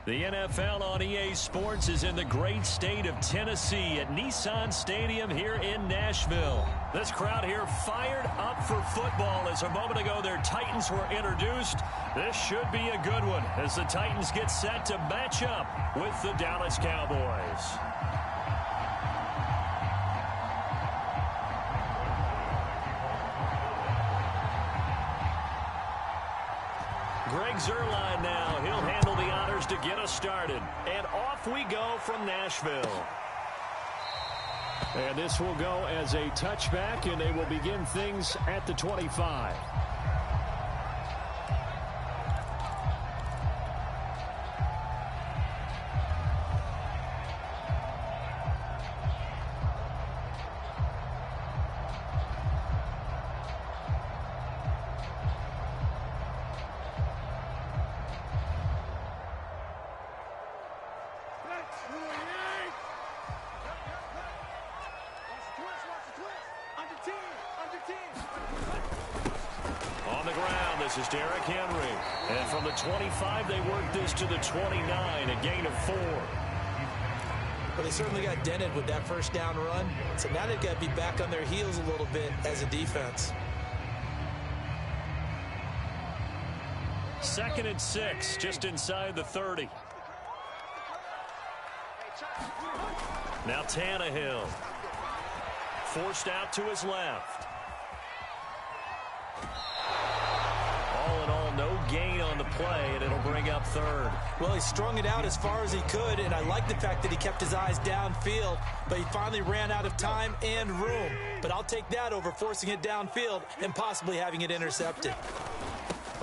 The NFL on EA Sports is in the great state of Tennessee at Nissan Stadium here in Nashville. This crowd here fired up for football as a moment ago their Titans were introduced. This should be a good one as the Titans get set to match up with the Dallas Cowboys. Greg Zuerlein now. He'll handle the honors to get us started. And off we go from Nashville. And this will go as a touchback, and they will begin things at the 25. On the ground, this is Derrick Henry. And from the 25, they work this to the 29, a gain of 4. Well, they certainly got dented with that first down run. So now they've got to be back on their heels a little bit as a defense. 2nd and 6, just inside the 30. Now Tannehill. Forced out to his left. All in all, no gain on the play, and it'll bring up 3rd. Well, he strung it out as far as he could, and I like the fact that he kept his eyes downfield, but he finally ran out of time and room. But I'll take that over forcing it downfield and possibly having it intercepted.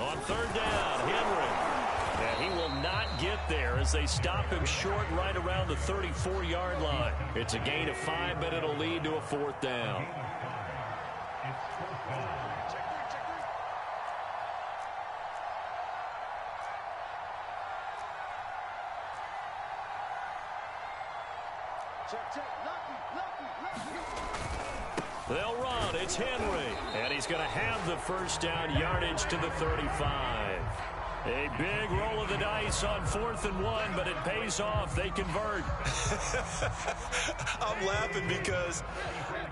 On 3rd down, Henry. And he will not get there as they stop him short right around the 34-yard line. It's a gain of 5, but it'll lead to a 4th down. They'll run. It's Henry. And he's going to have the first down yardage to the 35. A big roll of the dice on 4th and 1, but it pays off. They convert. I'm laughing because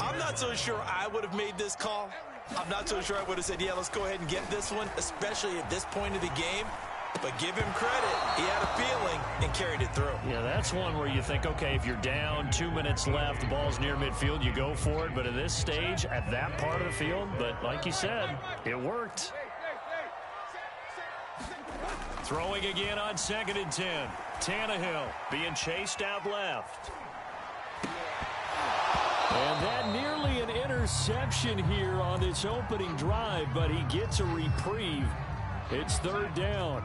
I'm not so sure I would have made this call. I'm not so sure I would have said, yeah, let's go ahead and get this one, especially at this point of the game. But give him credit. He had a feeling and carried it through. Yeah, that's one where you think, okay, if you're down, 2 minutes left, the ball's near midfield, you go for it. But at this stage, at that part of the field, but like you said, it worked. Throwing again on 2nd and 10. Tannehill being chased out left. And that nearly an interception here on this opening drive, but he gets a reprieve. It's 3rd down.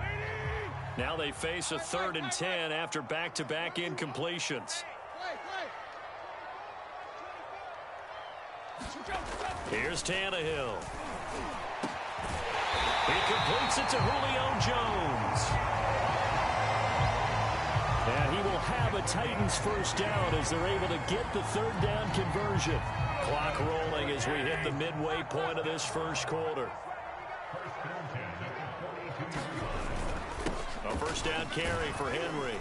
Now they face a 3rd and 10 after back-to-back incompletions. Here's Tannehill. He completes it to Julio Jones. And he will have a Titans first down as they're able to get the 3rd down conversion. Clock rolling as we hit the midway point of this first quarter. A first down carry for Henry.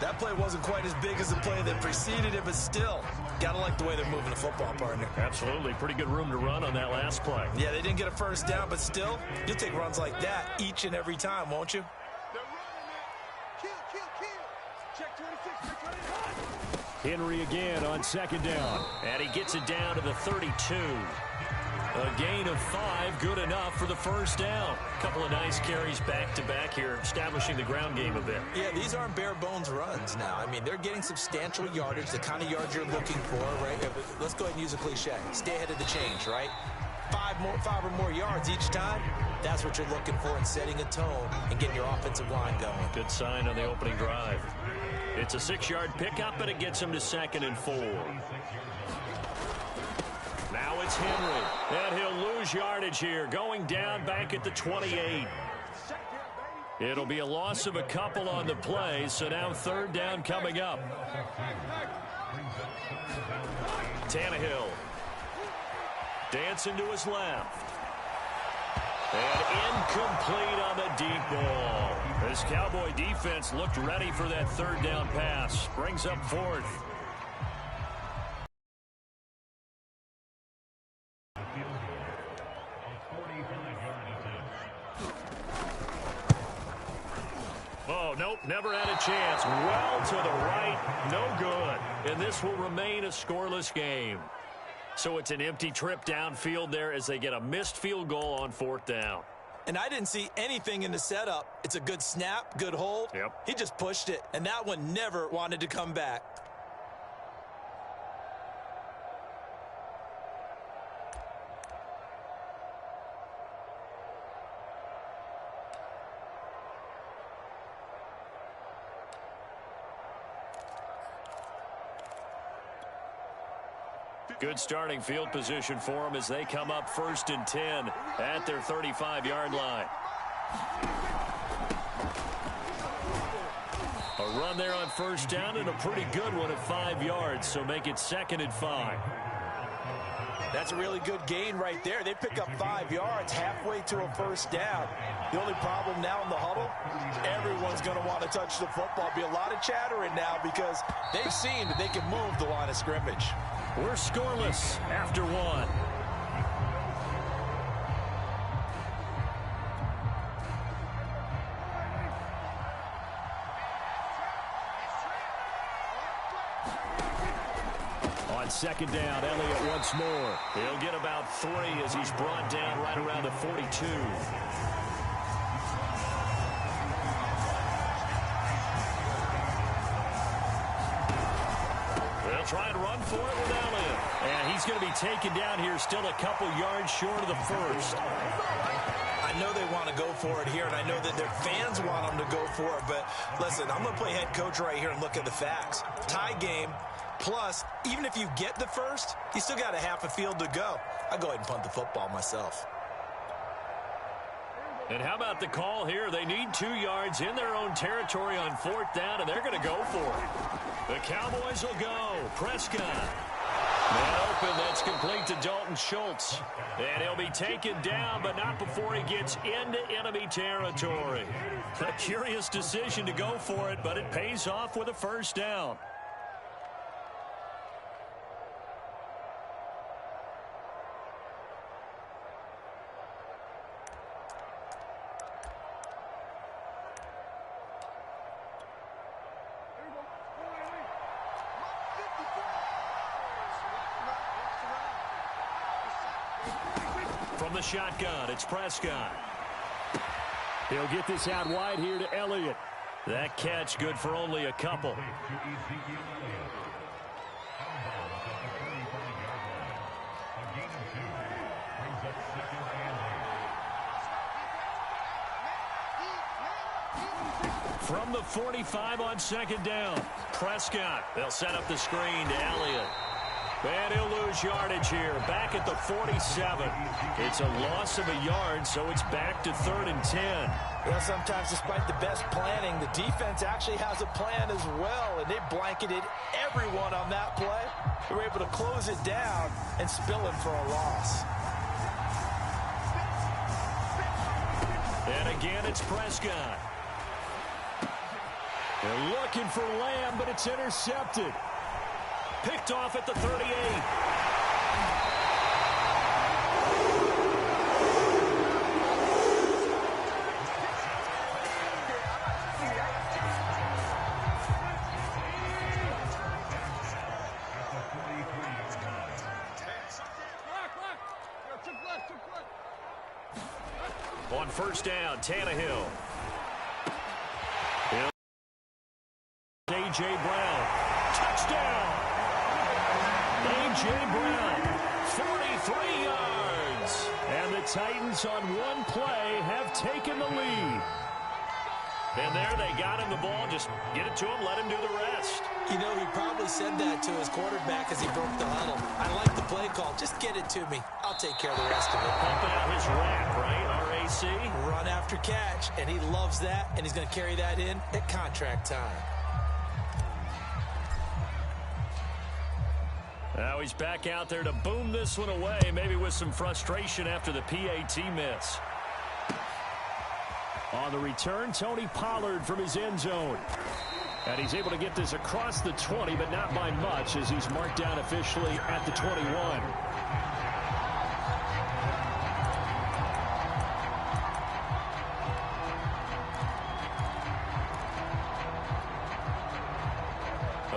That play wasn't quite as big as the play that preceded it, but still, got to like the way they're moving the football, partner. Absolutely. Pretty good room to run on that last play. Yeah, they didn't get a first down, but still, you'll take runs like that each and every time, won't you? Henry again on 2nd down. And he gets it down to the 32. A gain of 5, good enough for the first down. A couple of nice carries back-to-back here, establishing the ground game a bit. Yeah, these aren't bare-bones runs now. I mean, they're getting substantial yardage, the kind of yards you're looking for, right? Let's go ahead and use a cliche. Stay ahead of the change, right? 5 or more yards each time. That's what you're looking for in setting a tone and getting your offensive line going. Good sign on the opening drive. It's a 6-yard pickup, and it gets him to 2nd and 4. Now it's Henry, and he'll lose yardage here, going down back at the 28. It'll be a loss of a couple on the play, so now 3rd down coming up. Tannehill dancing to his left. And incomplete on the deep ball. This Cowboy defense looked ready for that third down pass. Brings up fourth. Oh, nope, never had a chance. Well to the right, no good. And this will remain a scoreless game. So it's an empty trip downfield there as they get a missed field goal on fourth down. And I didn't see anything in the setup. It's a good snap, good hold. Yep. He just pushed it, and that one never wanted to come back. Good starting field position for them as they come up 1st and 10 at their 35-yard line. A run there on first down and a pretty good one at 5 yards, so make it 2nd and 5. That's a really good gain right there. They pick up 5 yards halfway to a first down. The only problem now in the huddle, everyone's going to want to touch the football. Be a lot of chattering now because they've seen that they can move the line of scrimmage. We're scoreless after one. On 2nd down, Elliott once more. He'll get about 3 as he's brought down right around the 42. They'll try and run for it with Elliott. And he's going to be taken down here still a couple yards short of the first. I know they want to go for it here, and I know that their fans want them to go for it. But, listen, I'm going to play head coach right here and look at the facts. Tie game, plus, even if you get the first, you still got a half a field to go. I'll go ahead and punt the football myself. And how about the call here? They need 2 yards in their own territory on 4th down, and they're going to go for it. The Cowboys will go. Prescott. And open, that's complete to Dalton Schultz. And he'll be taken down, but not before he gets into enemy territory. A curious decision to go for it, but it pays off with a first down. From the shotgun, it's Prescott. He'll get this out wide here to Elliott. That catch good for only a couple. From the 45 on 2nd down, Prescott. They'll set up the screen to Elliott. And he'll lose yardage here, back at the 47. It's a loss of a yard, so it's back to 3rd and 10. Well, sometimes despite the best planning, the defense actually has a plan as well, and they blanketed everyone on that play. They were able to close it down and spill it for a loss. And again, it's Prescott. They're looking for Lamb, but it's intercepted. Picked off at the 38. On first down, Tannehill. A.J. Brown. Touchdown. A.J. Brown, 43 yards. And the Titans on one play have taken the lead. And there they got him the ball. Just get it to him, let him do the rest. You know, he probably said that to his quarterback as he broke the huddle. I like the play call. Just get it to me. I'll take care of the rest of it. Pumping out his rack, right? RAC. Run after catch, and he loves that, and he's going to carry that in at contract time. Now he's back out there to boom this one away, maybe with some frustration after the PAT miss. On the return, Tony Pollard from his end zone. And he's able to get this across the 20, but not by much, as he's marked down officially at the 21.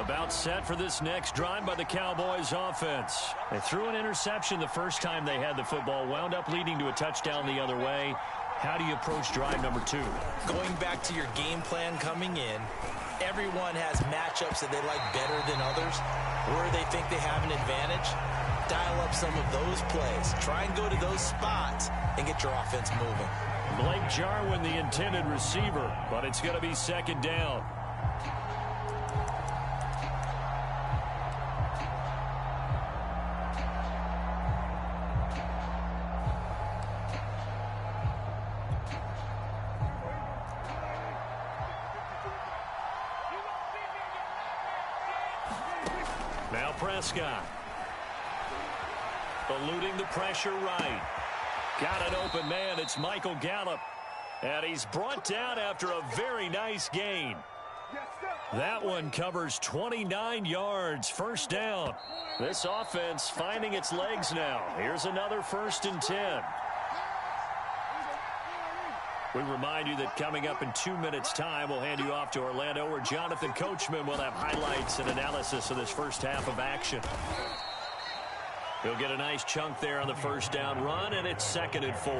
About set for this next drive by the Cowboys offense. They threw an interception the first time they had the football, wound up leading to a touchdown the other way. How do you approach drive number 2? Going back to your game plan coming in, everyone has matchups that they like better than others, where they think they have an advantage. Dial up some of those plays. Try and go to those spots and get your offense moving. Blake Jarwin, the intended receiver, but it's going to be second down. Now Prescott. Eluding the pressure right. Got an open man. It's Michael Gallup. And he's brought down after a very nice gain. That one covers 29 yards. First down. This offense finding its legs now. Here's another 1st and 10. We remind you that coming up in 2 minutes' time, we'll hand you off to Orlando, where Jonathan Coachman will have highlights and analysis of this first half of action. He'll get a nice chunk there on the first down run, and it's 2nd and 4.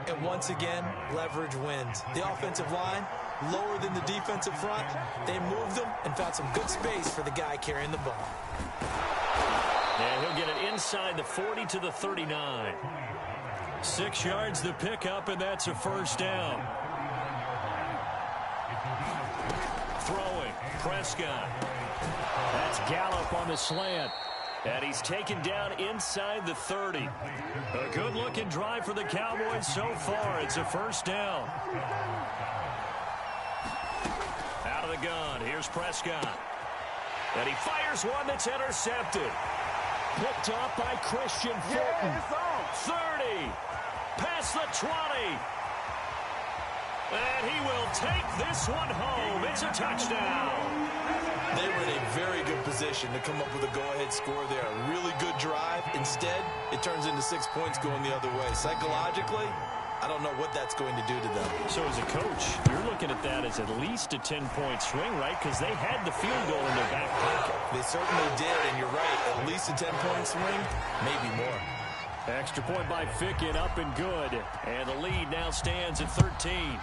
And once again, leverage wins. The offensive line, lower than the defensive front. They moved them and found some good space for the guy carrying the ball. And he'll get it inside the 40 to the 39. 6 yards the pickup, and that's a first down. Throwing, Prescott. That's Gallup on the slant. And he's taken down inside the 30. A good-looking drive for the Cowboys so far. It's a first down. Out of the gun, here's Prescott. And he fires one that's intercepted. Picked up by Christian Fulton. 30. Past the 20. And he will take this one home. It's a touchdown. They were in a very good position to come up with a go-ahead score there. A really good drive. Instead, it turns into 6 points going the other way. Psychologically, I don't know what that's going to do to them. So as a coach, you're looking at that as at least a 10-point swing, right? Because they had the field goal in their back pocket. They certainly did, and you're right. At least a 10-point swing, maybe more. Extra point by Ficken, up and good. And the lead now stands at 13.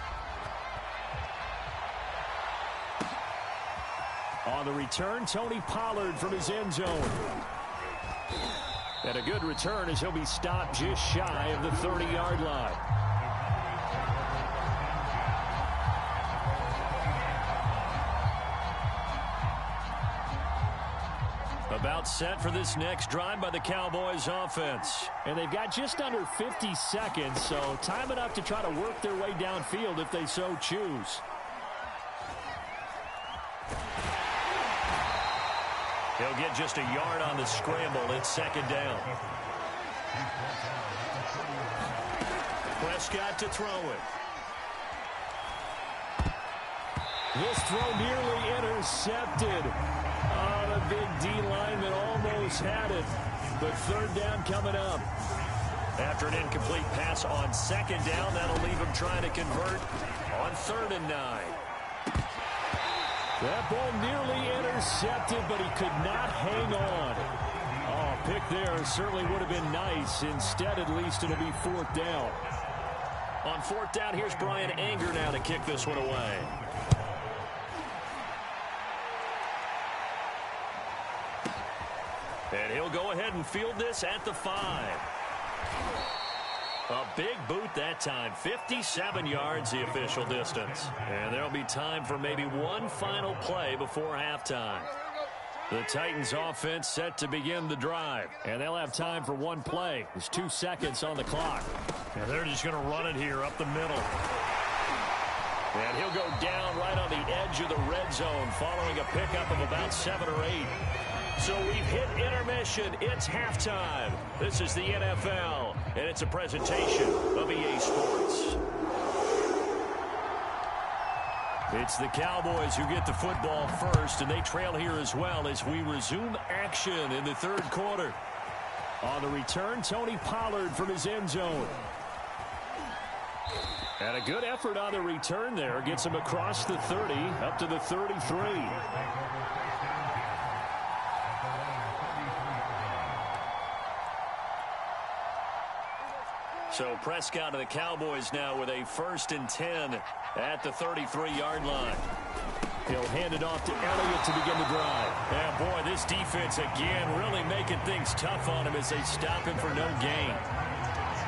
On the return, Tony Pollard from his end zone. And a good return as he'll be stopped just shy of the 30-yard line. About set for this next drive by the Cowboys offense. And they've got just under 50 seconds, so time enough to try to work their way downfield if they so choose. He'll get just a yard on the scramble. It's second down. Prescott to throw it. This throw nearly intercepted. Oh, the big D lineman almost had it. But third down coming up. After an incomplete pass on second down, that'll leave him trying to convert on 3rd and 9. That ball nearly intercepted, but he could not hang on. Oh, pick there certainly would have been nice. Instead, at least it'll be 4th down. On 4th down, here's Brian Anger now to kick this one away. And he'll go ahead and field this at the 5. A big boot that time. 57 yards the official distance. And there'll be time for maybe one final play before halftime. The Titans offense set to begin the drive. And they'll have time for one play. There's 2 seconds on the clock. And they're just going to run it here up the middle. And he'll go down right on the edge of the red zone following a pickup of about 7 or 8. So we've hit intermission. It's halftime. This is the NFL, and it's a presentation of EA Sports. It's the Cowboys who get the football first, and they trail here as well as we resume action in the third quarter. On the return, Tony Pollard from his end zone. And a good effort on the return there. Gets him across the 30, up to the 33. So Prescott of the Cowboys now with a 1st and 10 at the 33-yard line. He'll hand it off to Elliott to begin the drive. And boy, this defense again really making things tough on him as they stop him for no gain.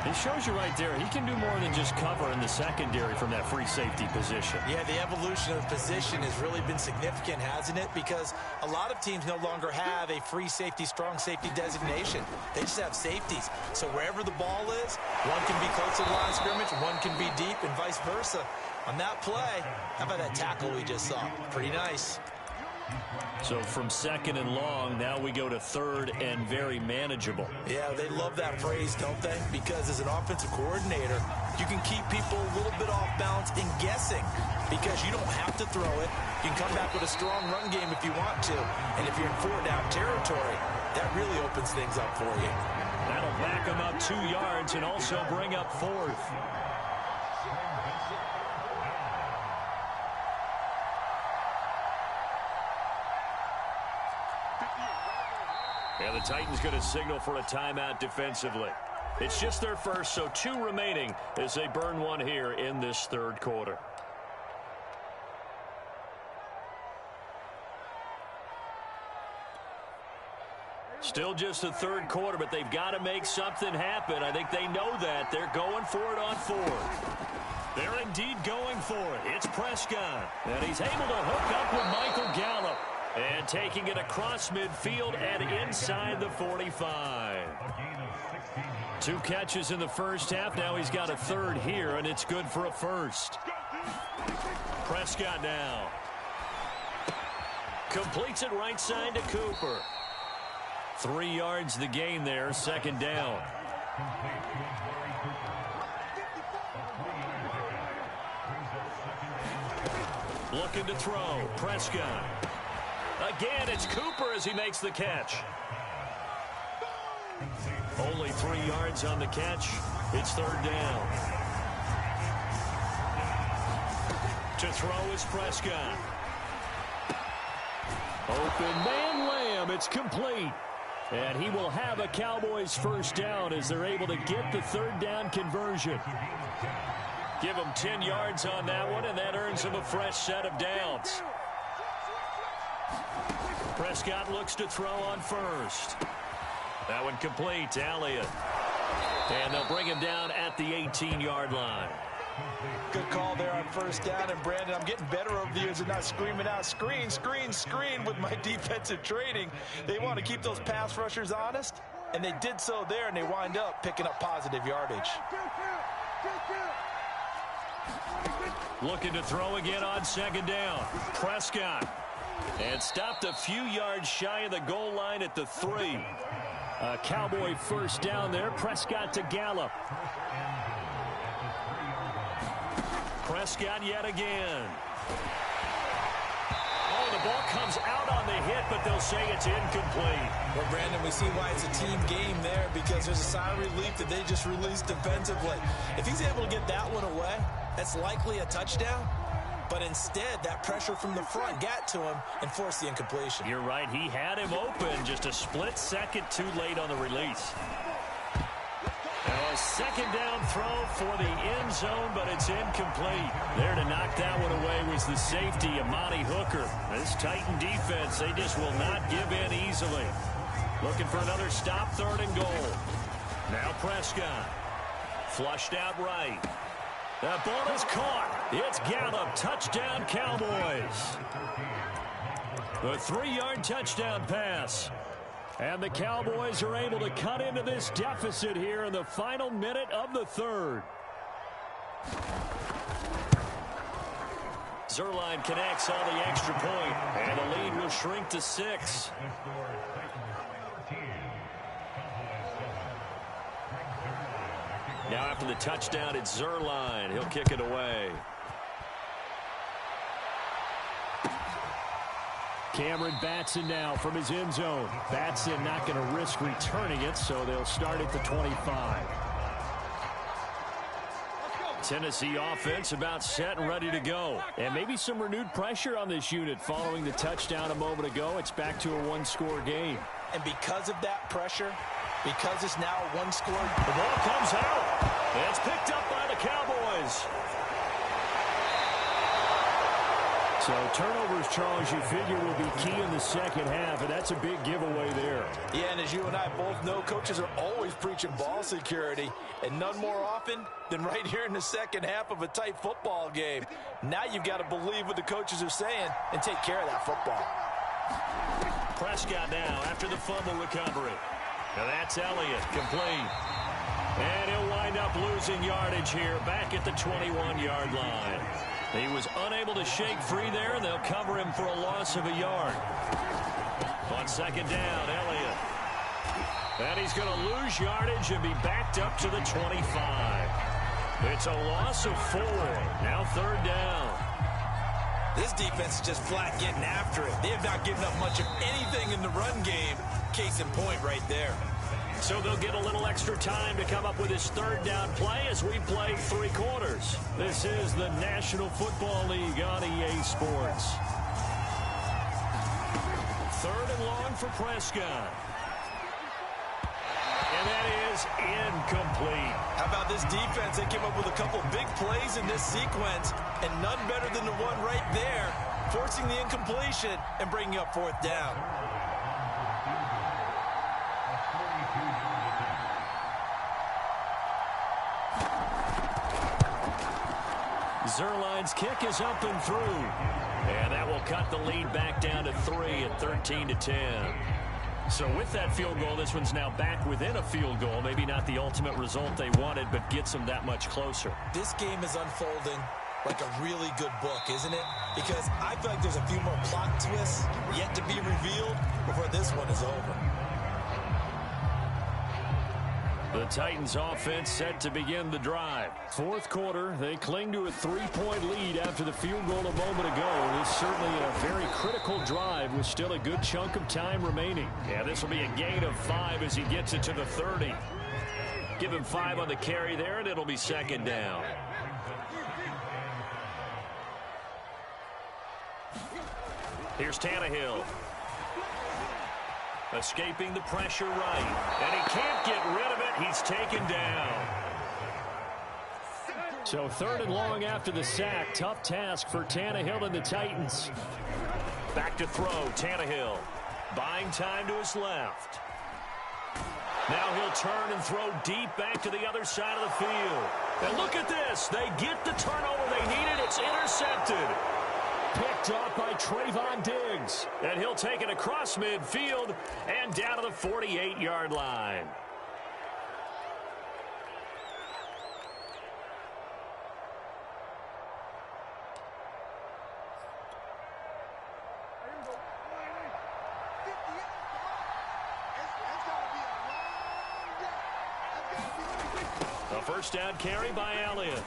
It shows you right there, he can do more than just cover in the secondary from that free safety position. Yeah, the evolution of the position has really been significant, hasn't it? Because a lot of teams no longer have a free safety, strong safety designation. They just have safeties. So wherever the ball is, one can be close to the line of scrimmage, one can be deep, and vice versa. On that play, how about that tackle we just saw? Pretty nice. So from 2nd and long, now we go to 3rd and very manageable. Yeah, they love that phrase, don't they? Because as an offensive coordinator, you can keep people a little bit off balance and guessing because you don't have to throw it. You can come back with a strong run game if you want to. And if you're in 4-down territory, that really opens things up for you. That'll back them up 2 yards and also bring up 4th. Yeah, the Titans going to signal for a timeout defensively. It's just their first, so 2 remaining as they burn one here in this third quarter. Still just the third quarter, but they've got to make something happen. I think they know that. They're going for it on 4th. They're indeed going for it. It's Prescott, and he's able to hook up with Michael Gallup. And taking it across midfield and inside the 45. 2 catches in the first half. Now he's got a 3rd here, and it's good for a 1st. Prescott now. Completes it right side to Cooper. 3 yards the gain there, 2nd down. Looking to throw. Prescott. Again, it's Cooper as he makes the catch. Only 3 yards on the catch. It's 3rd down. To throw is Prescott. Open man Lamb. It's complete. And he will have a Cowboys 1st down as they're able to get the 3rd down conversion. Give him 10 yards on that one, and that earns him a fresh set of downs. Prescott looks to throw on 1st. That one complete to Elliott. And they'll bring him down at the 18-yard line. Good call there on 1st down. And, Brandon, I'm getting better over the years and not screaming out, screen, screen, screen with my defensive training. They want to keep those pass rushers honest, and they did so there, and they wind up picking up positive yardage. Looking to throw again on 2nd down. Prescott. And stopped a few yards shy of the goal line at the 3. A Cowboy 1st down there. Prescott to Gallup. Prescott yet again. Oh, the ball comes out on the hit, but they'll say it's incomplete. Well, Brandon, we see why it's a team game there because there's a sigh of relief that they just released defensively. If he's able to get that one away, that's likely a touchdown. But instead, that pressure from the front got to him and forced the incompletion. You're right. He had him open. Just a split second too late on the release. Now a 2nd down throw for the end zone, but it's incomplete. There to knock that one away was the safety, Amani Hooker. This Titan defense, they just will not give in easily. Looking for another stop, 3rd and goal. Now Prescott. Flushed out right. That ball is caught. It's Gallup. Touchdown, Cowboys. The 3-yard touchdown pass. And the Cowboys are able to cut into this deficit here in the final minute of the 3rd. Zerline connects on the extra point, and the lead will shrink to 6. Now after the touchdown, it's Zerline. He'll kick it away. Cameron Batson now from his end zone. Batson not going to risk returning it, so they'll start at the 25. Tennessee offense about set and ready to go. And maybe some renewed pressure on this unit following the touchdown a moment ago. It's back to a one-score game. And because of that pressure, because it's now a one-score, the ball comes out. And it's picked up by the Cowboys. So turnovers, Charles, you figure will be key in the second half, and that's a big giveaway there. Yeah, and as you and I both know, coaches are always preaching ball security, and none more often than right here in the second half of a tight football game. Now you've got to believe what the coaches are saying and take care of that football. Prescott now after the fumble recovery. Now that's Elliott, complete. And he'll wind up losing yardage here back at the 21-yard line. He was unable to shake free there, and they'll cover him for a loss of a yard. On second down, Elliott. And he's going to lose yardage and be backed up to the 25. It's a loss of 4. Now third down. This defense is just flat getting after it. They have not given up much of anything in the run game. Case in point right there. So they'll get a little extra time to come up with his third down play as we play 3 quarters. This is the National Football League on EA Sports. Third and long for Prescott. And that is incomplete. How about this defense? They came up with a couple big plays in this sequence, and none better than the one right there, forcing the incompletion and bringing up fourth down. Zerline's kick is up and through. And that will cut the lead back down to 3 at 13-10. So with that field goal, this one's now back within a field goal. Maybe not the ultimate result they wanted, but gets them that much closer. This game is unfolding like a really good book, isn't it? Because I feel like there's a few more plot twists yet to be revealed before this one is over. The Titans offense set to begin the drive. Fourth quarter, they cling to a 3-point lead after the field goal a moment ago. This is certainly a very critical drive with still a good chunk of time remaining. Yeah, this will be a gain of 5 as he gets it to the 30. Give him 5 on the carry there, and it'll be second down. Here's Tannehill. Escaping the pressure right. And he can't get rid of it. He's taken down. So third and long after the sack. Tough task for Tannehill and the Titans. Back to throw. Tannehill buying time to his left. Now he'll turn and throw deep back to the other side of the field. And look at this. They get the turnover they needed. It's intercepted. Picked off by Trayvon Diggs. And he'll take it across midfield and down to the 48-yard line. A first down carry by Elliott.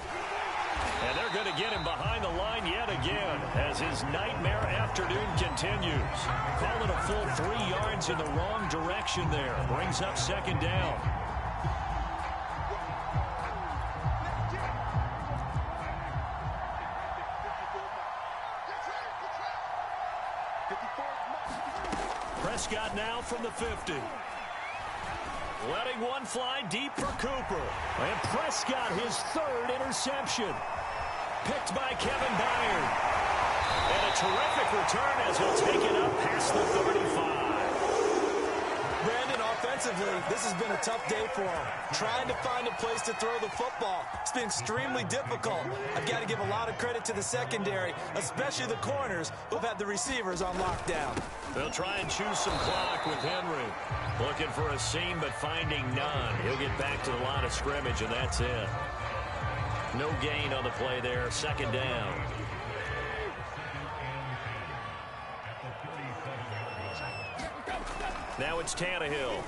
And they're going to get him behind the line yet again as his nightmare afternoon continues. Call it a full 3 yards in the wrong direction there. Brings up second down. Prescott now from the 50. Letting one fly deep for Cooper. And Prescott, his 3rd interception. Picked by Kevin Byard. And a terrific return as he'll take it up past the 35. Brandon, offensively, this has been a tough day for him. Trying to find a place to throw the football. It's been extremely difficult. I've got to give a lot of credit to the secondary, especially the corners who've had the receivers on lockdown. They'll try and choose some clock with Henry. Looking for a seam, but finding none. He'll get back to the line of scrimmage, and that's it. No gain on the play there. Second down. Now it's Tannehill.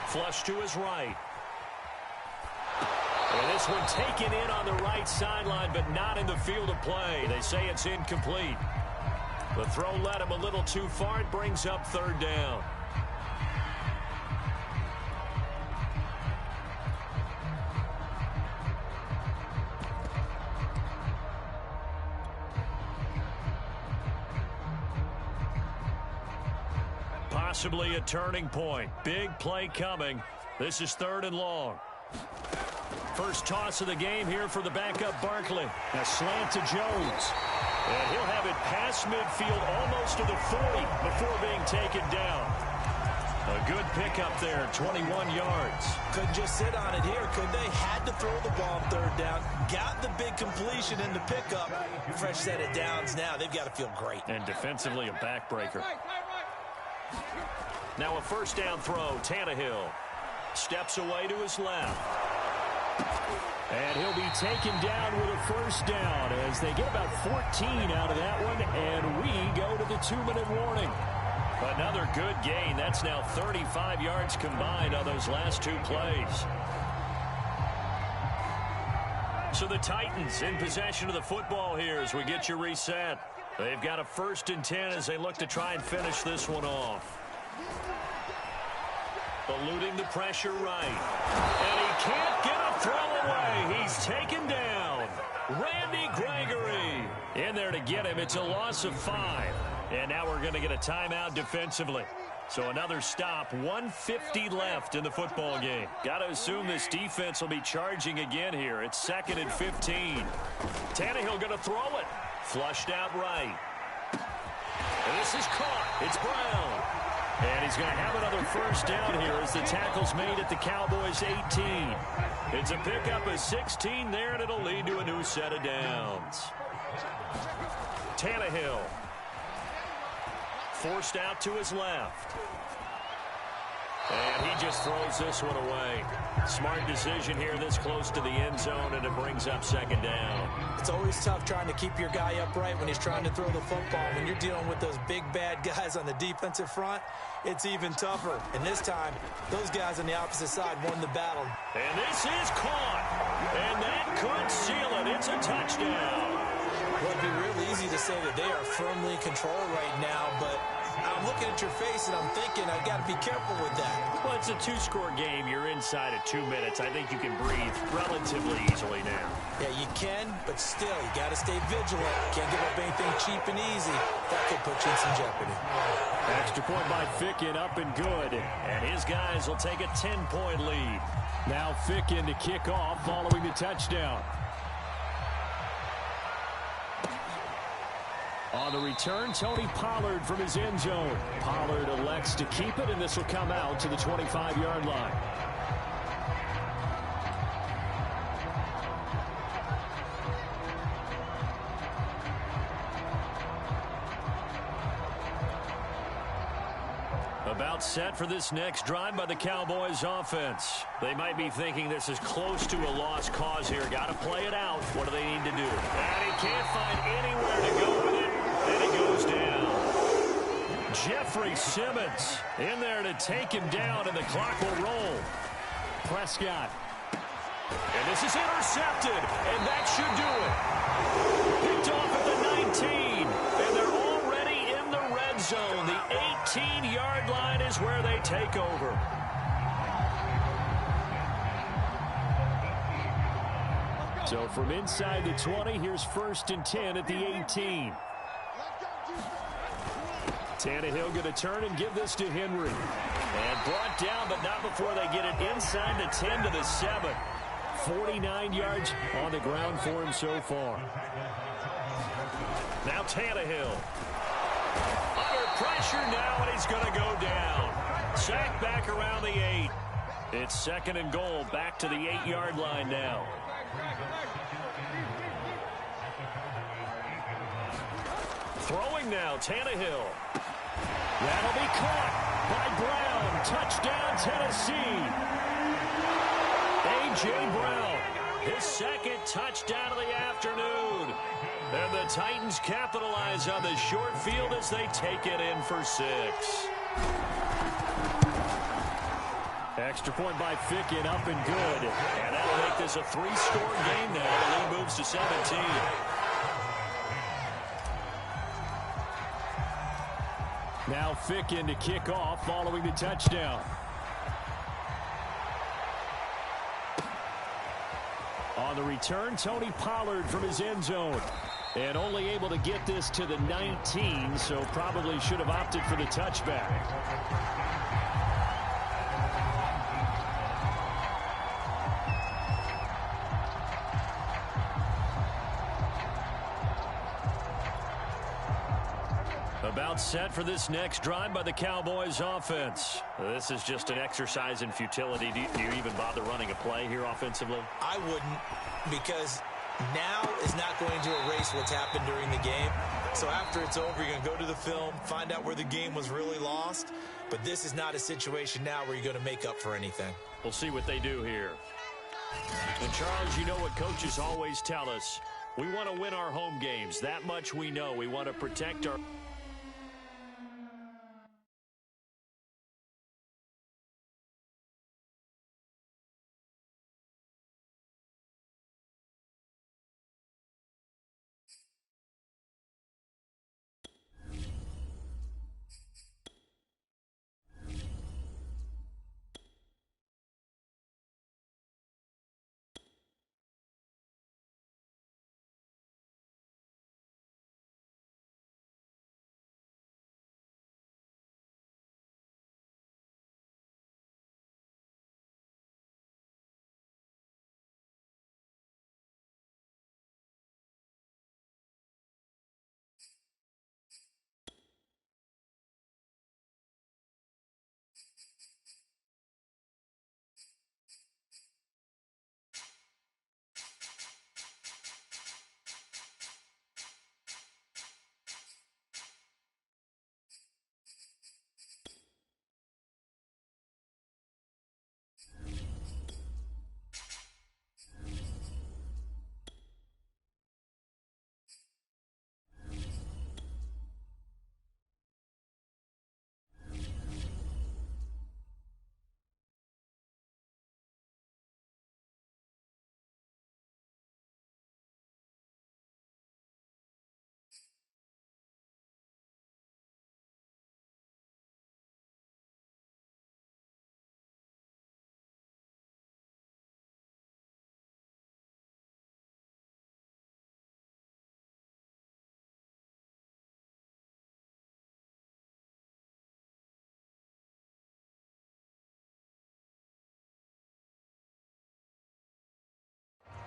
Flush to his right. And this one taken in on the right sideline, but not in the field of play. They say it's incomplete. The throw led him a little too far. It brings up third down. Possibly a turning point. Big play coming. This is 3rd and long. First toss of the game here for the backup Barkley. A slant to Jones. And he'll have it past midfield almost to the 40 before being taken down. A good pickup there, 21 yards. Couldn't just sit on it here, could they? Had to throw the ball on 3rd down. Got the big completion in the pickup. Fresh set of downs now. They've got to feel great. And defensively a backbreaker. Now a first down throw. Tannehill steps away to his left. And he'll be taken down with a first down as they get about 14 out of that one. And we go to the 2-minute warning. Another good gain. That's now 35 yards combined on those last 2 plays. So the Titans in possession of the football here as we get you reset. They've got a 1st and 10 as they look to try and finish this one off. Eluding the pressure right. And he can't get a throw away. He's taken down. Randy Gregory in there to get him. It's a loss of 5. And now we're going to get a timeout defensively. So another stop. 1:50 left in the football game. Got to assume this defense will be charging again here. It's 2nd and 15. Tannehill going to throw it. Flushed out right. And this is caught. It's Brown. And he's going to have another first down here as the tackle's made at the Cowboys' 18. It's a pickup of 16 there, and it'll lead to a new set of downs. Tannehill forced out to his left. And he just throws this one away. Smart decision here this close to the end zone, and it brings up 2nd down. It's always tough trying to keep your guy upright when he's trying to throw the football. When you're dealing with those big, bad guys on the defensive front, it's even tougher. And this time, those guys on the opposite side won the battle. And this is caught. And that could seal it. It's a touchdown. Well, it'd be real easy to say that they are firmly in control right now, but I'm looking at your face and I'm thinking I've got to be careful with that. Well, it's a 2-score game. You're inside of 2 minutes. I think you can breathe relatively easily now. Yeah, you can, but still, you got to stay vigilant. Can't give up anything cheap and easy. That could put you in some jeopardy. Extra point by Ficken, up and good. And his guys will take a 10-point lead. Now Ficken to kick off following the touchdown. On the return, Tony Pollard from his end zone. Pollard elects to keep it, and this will come out to the 25-yard line. About set for this next drive by the Cowboys offense. They might be thinking this is close to a lost cause here. Got to play it out. What do they need to do? And he can't find anywhere to go with it. And he goes down. Jeffrey Simmons in there to take him down, and the clock will roll. Prescott. And this is intercepted, and that should do it. Picked off at the 19, and they're already in the red zone. The 18-yard line is where they take over. So from inside the 20, here's 1st and 10 at the 18. Tannehill going to turn and give this to Henry. And brought down, but not before they get it inside the 10 to the 7. 49 yards on the ground for him so far. Now Tannehill. Under pressure now, and he's going to go down. Sacked back around the 8. It's 2nd and goal, back to the 8-yard line now. Throwing now, Tannehill. That'll be caught by Brown. Touchdown, Tennessee. A.J. Brown, his 2nd touchdown of the afternoon. And the Titans capitalize on the short field as they take it in for 6. Extra point by Ficken, up and good. And that'll make this a 3-score game now. The lead moves to 17. Now Ficken to kick off following the touchdown. On the return, Tony Pollard from his end zone. And only able to get this to the 19, so probably should have opted for the touchback. About set for this next drive by the Cowboys offense. This is just an exercise in futility. Do you even bother running a play here offensively? I wouldn't, because now is not going to erase what's happened during the game. So after it's over, you're going to go to the film, find out where the game was really lost. But this is not a situation now where you're going to make up for anything. We'll see what they do here. And Charles, you know what coaches always tell us. We want to win our home games. That much we know. We want to protect our...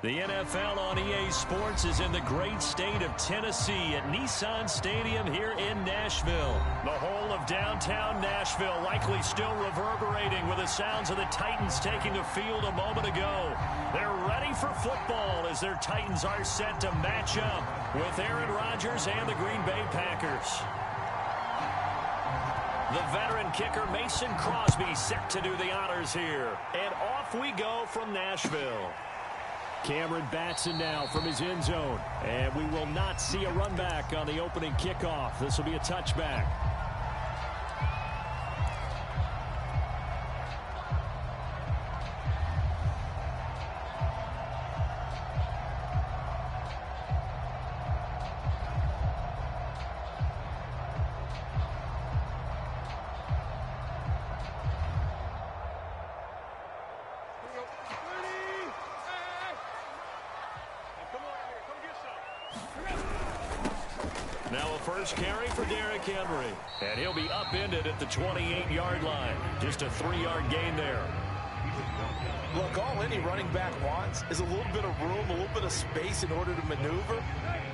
The NFL on EA Sports is in the great state of Tennessee at Nissan Stadium here in Nashville. The whole of downtown Nashville likely still reverberating with the sounds of the Titans taking the field a moment ago. They're ready for football as their Titans are set to match up with Aaron Rodgers and the Green Bay Packers. The veteran kicker Mason Crosby set to do the honors here. And off we go from Nashville. Cameron Batson now from his end zone. And we will not see a run back on the opening kickoff. This will be a touchback. Now a first carry for Derrick Henry. And he'll be upended at the 28-yard line. Just a 3-yard gain there. Look, all any running back wants is a little bit of room, a little bit of space in order to maneuver.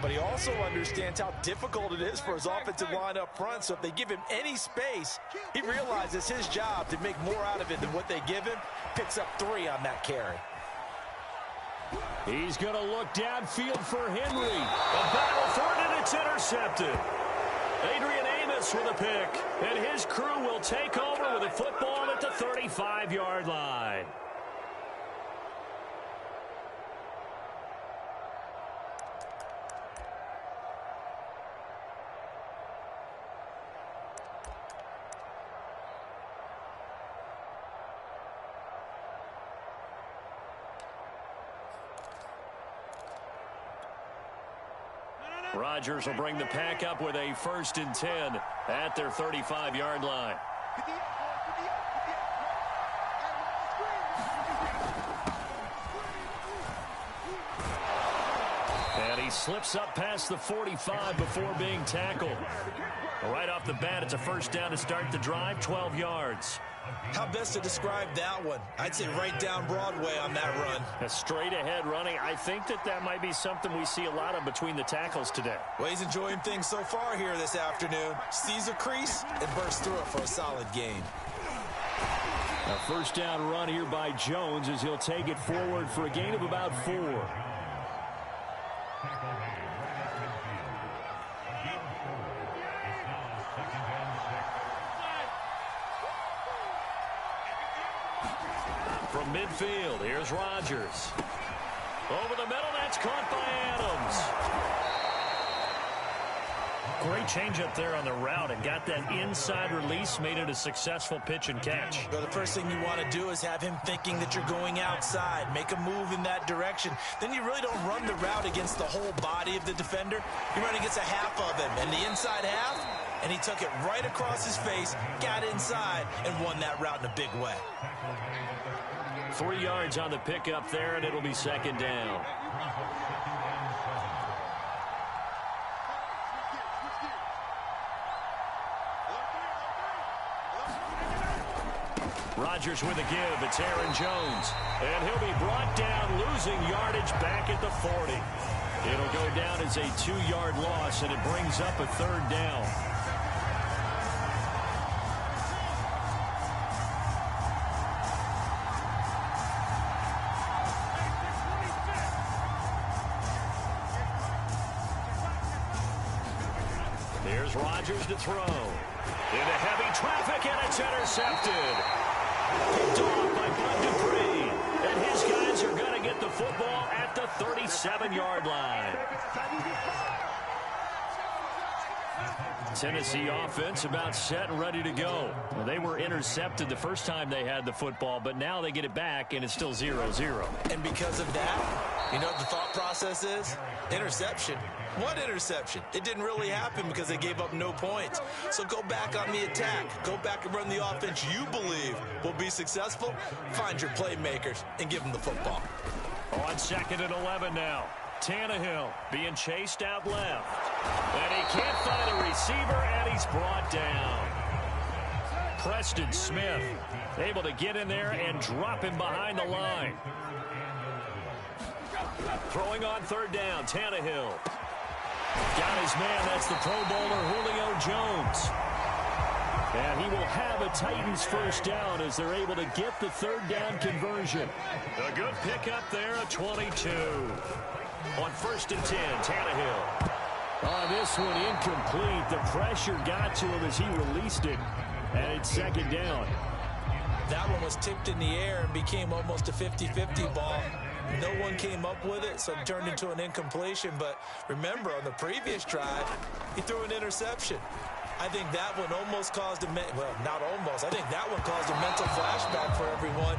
But he also understands how difficult it is for his offensive line up front. So if they give him any space, he realizes his job to make more out of it than what they give him. Picks up 3 on that carry. He's going to look downfield for Henry. A battle for it, and it's intercepted. Adrian Amos with a pick, and his crew will take over with a football at the 35-yard line. Rodgers will bring the pack up with a 1st and 10 at their 35-yard line. And he slips up past the 45 before being tackled. Right off the bat, it's a 1st down to start the drive, 12 yards. How best to describe that one? I'd say right down Broadway on that run. A straight-ahead running. I think that might be something we see a lot of between the tackles today. Well, he's enjoying things so far here this afternoon. Sees a crease and bursts through it for a solid gain. A 1st down run here by Jones as he'll take it forward for a gain of about 4. From midfield, here's Rodgers. Over the middle, that's caught by Adams. Great change up there on the route and got that inside release, made it a successful pitch and catch. Well, the first thing you want to do is have him thinking that you're going outside, make a move in that direction. Then you really don't run the route against the whole body of the defender. You run against a half of him, and the inside half, and he took it right across his face, got inside, and won that route in a big way. 3 yards on the pickup there, and it'll be 2nd down. Rodgers with a give. It's Aaron Jones. And he'll be brought down, losing yardage back at the 40. It'll go down as a 2-yard loss, and it brings up a 3rd down. Here's Rodgers to throw. Into heavy traffic, and it's intercepted. Picked off by Bud Dupree. And his guys are going to get the football at the 37-yard line. Tennessee offense about set and ready to go. Well, they were intercepted the first time they had the football, but now they get it back, and it's still 0-0. And because of that, you know what the thought process is? Interception. What interception? It didn't really happen because they gave up no points. So go back on the attack. Go back and run the offense you believe will be successful. Find your playmakers and give them the football. On 2nd and 11 now. Tannehill being chased out left. And he can't find a receiver, and he's brought down. Preston Smith able to get in there and drop him behind the line. Throwing on 3rd down, Tannehill. Got his man, that's the Pro Bowler Julio Jones. And he will have a Titans 1st down as they're able to get the 3rd down conversion. A good pickup there, a 22. On 1st and 10, Tannehill. This one incomplete. The pressure got to him as he released it. And it's 2nd down. That one was tipped in the air and became almost a 50-50 ball. No one came up with it, so it turned into an incompletion. But remember, on the previous drive, he threw an interception. I think that one almost caused a well, not almost. I think that one caused a mental flashback for everyone.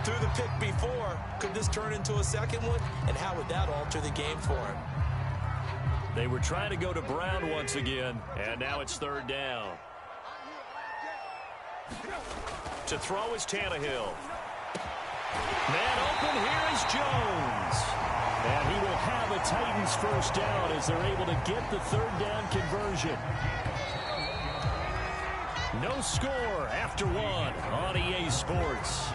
Through the pick before, could this turn into a 2nd one? And how would that alter the game for him? They were trying to go to Brown once again, and now it's 3rd down. To throw is Tannehill. Man open, here is Jones. And he will have a Titans 1st down as they're able to get the 3rd down conversion. No score after 1 on EA Sports.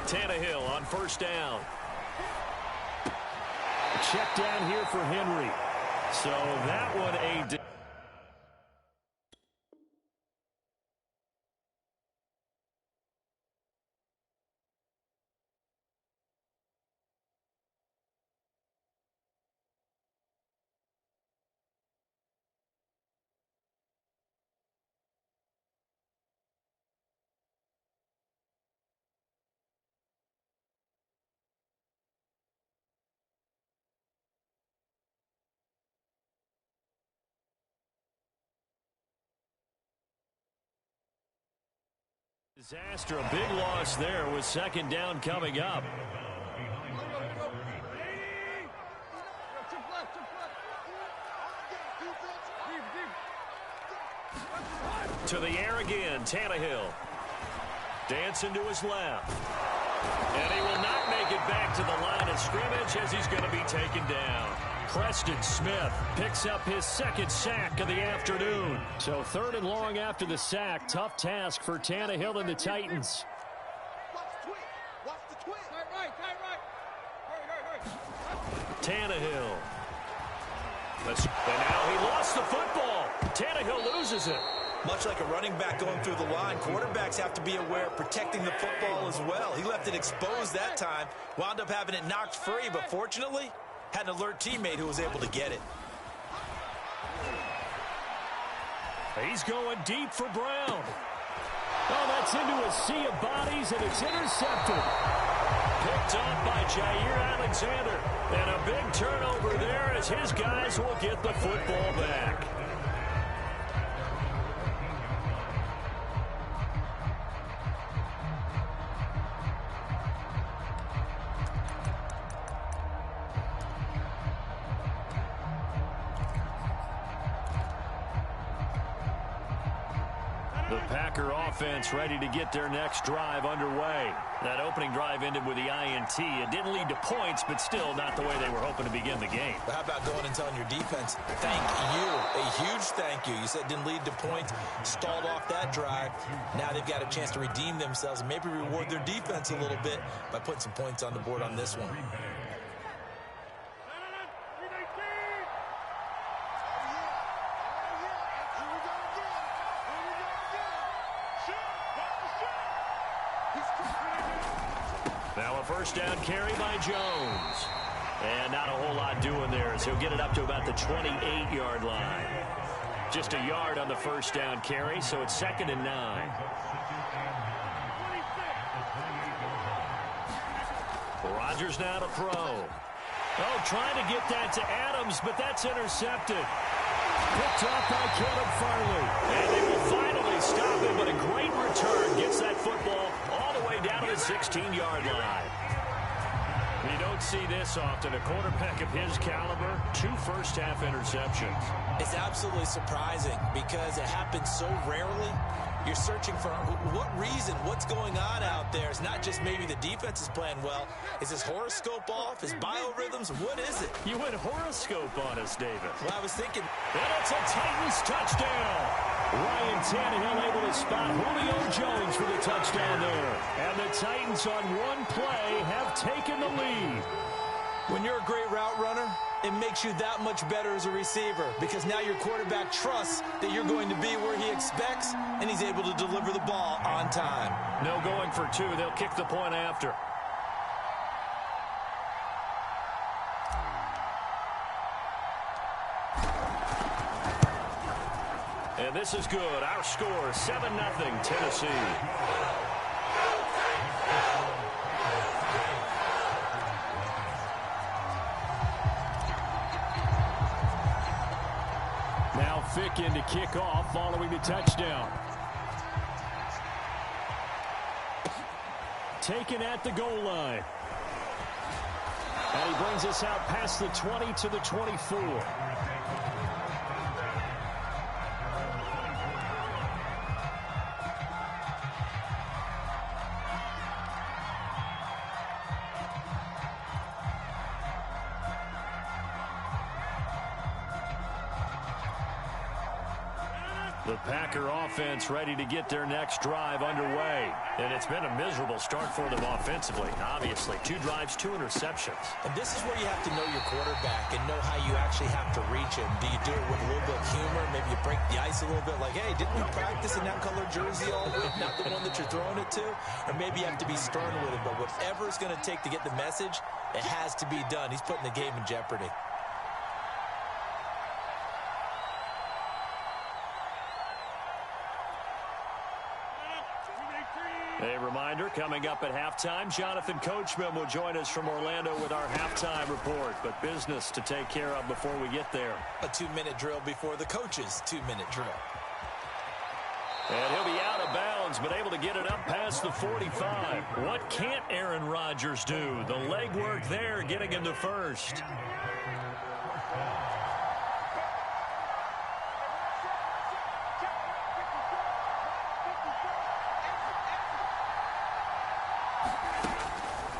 Tannehill on 1st down. Check down here for Henry. So that one a Disaster, a big loss there with second down coming up. To the air again, Tannehill. Dancing to his left. And he will not make it back to the line of scrimmage as he's going to be taken down. Preston Smith picks up his second sack of the afternoon. So 3rd and long after the sack. Tough task for Tannehill and the Titans. Tannehill. And now he lost the football. Tannehill loses it. Much like a running back going through the line, quarterbacks have to be aware of protecting the football as well. He left it exposed that time, wound up having it knocked free, but fortunately, had an alert teammate who was able to get it. He's going deep for Brown. Oh, that's into a sea of bodies, and it's intercepted. Picked off by Jair Alexander. And a big turnover there as his guys will get the football back. The Packer offense ready to get their next drive underway. That opening drive ended with the INT. It didn't lead to points, but still not the way they were hoping to begin the game. But how about going and telling your defense, thank you, a huge thank you. You said it didn't lead to points, stalled off that drive. Now they've got a chance to redeem themselves and maybe reward their defense a little bit by putting some points on the board on this one. Now a first down carry by Jones. And not a whole lot doing there as he'll get it up to about the 28-yard line. Just a yard on the first down carry, so it's 2nd and 9. Rodgers now to throw. Oh, trying to get that to Adams, but that's intercepted. Picked off by Caleb Farley. And they will finally stop him, but a great return gets that football all the way down to the 16-yard line. You don't see this often. A quarterback of his caliber, 2 first-half interceptions. It's absolutely surprising because it happens so rarely. You're searching for what reason, what's going on out there. It's not just maybe the defense is playing well. Is his horoscope off? His biorhythms? What is it? You went horoscope on us, David. Well, I was thinking. And it's a Titans touchdown. Ryan Tannehill able to spot Julio Jones for the touchdown there. And the Titans on one play have taken the lead. When you're a great route runner, it makes you that much better as a receiver because now your quarterback trusts that you're going to be where he expects, and he's able to deliver the ball on time. No going for 2. They'll kick the point after. And this is good. Our score, 7-0 Tennessee. Now Fick in to kick off following the touchdown. Taken at the goal line. And he brings us out past the 20 to the 24. The Packer offense ready to get their next drive underway. And it's been a miserable start for them offensively, obviously. 2 drives, 2 interceptions. And this is where you have to know your quarterback and know how you actually have to reach him. Do you do it with a little bit of humor? Maybe you break the ice a little bit like, hey, didn't we practice in that color jersey all week? Not the one that you're throwing it to? Or maybe you have to be stern with it. But whatever it's going to take to get the message, it has to be done. He's putting the game in jeopardy. A reminder, coming up at halftime, Jonathan Coachman will join us from Orlando with our halftime report. But business to take care of before we get there. A 2-minute drill before the coach's 2-minute drill. And he'll be out of bounds Browns been able to get it up past the 45. What can't Aaron Rodgers do? The legwork there getting him to first.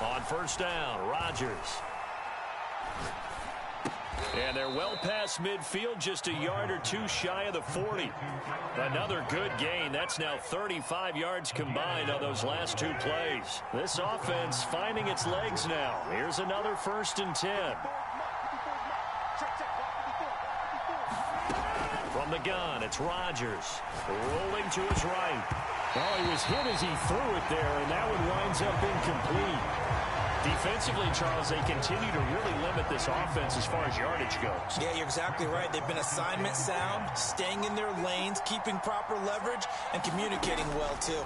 On first down, Rodgers. And they're well past midfield, just a yard or two shy of the 40. Another good gain. That's now 35 yards combined on those last two plays. This offense finding its legs now. Here's another 1st and 10. From the gun, it's Rodgers. Rolling to his right. Oh, he was hit as he threw it there, and that one winds up incomplete. Defensively, Charles, they continue to really limit this offense as far as yardage goes. Yeah, you're exactly right. They've been assignment sound, staying in their lanes, keeping proper leverage, and communicating well, too.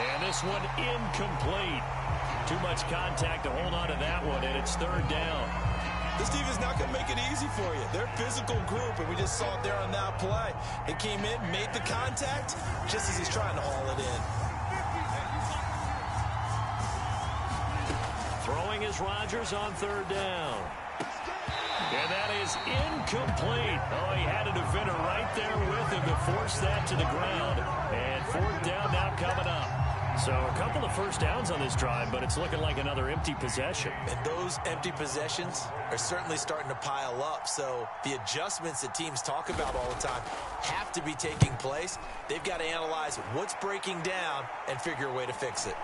And this one incomplete. Too much contact to hold on to that one, and it's 3rd down. This defense not going to make it easy for you. They're a physical group, and we just saw it there on that play. They came in, made the contact, just as he's trying to haul it in. Throwing is Rodgers on 3rd down. And that is incomplete. Oh, he had a defender right there with him to force that to the ground. And 4th down now coming up. So a couple of first downs on this drive, but it's looking like another empty possession. And those empty possessions are certainly starting to pile up. So the adjustments that teams talk about all the time have to be taking place. They've got to analyze what's breaking down and figure a way to fix it.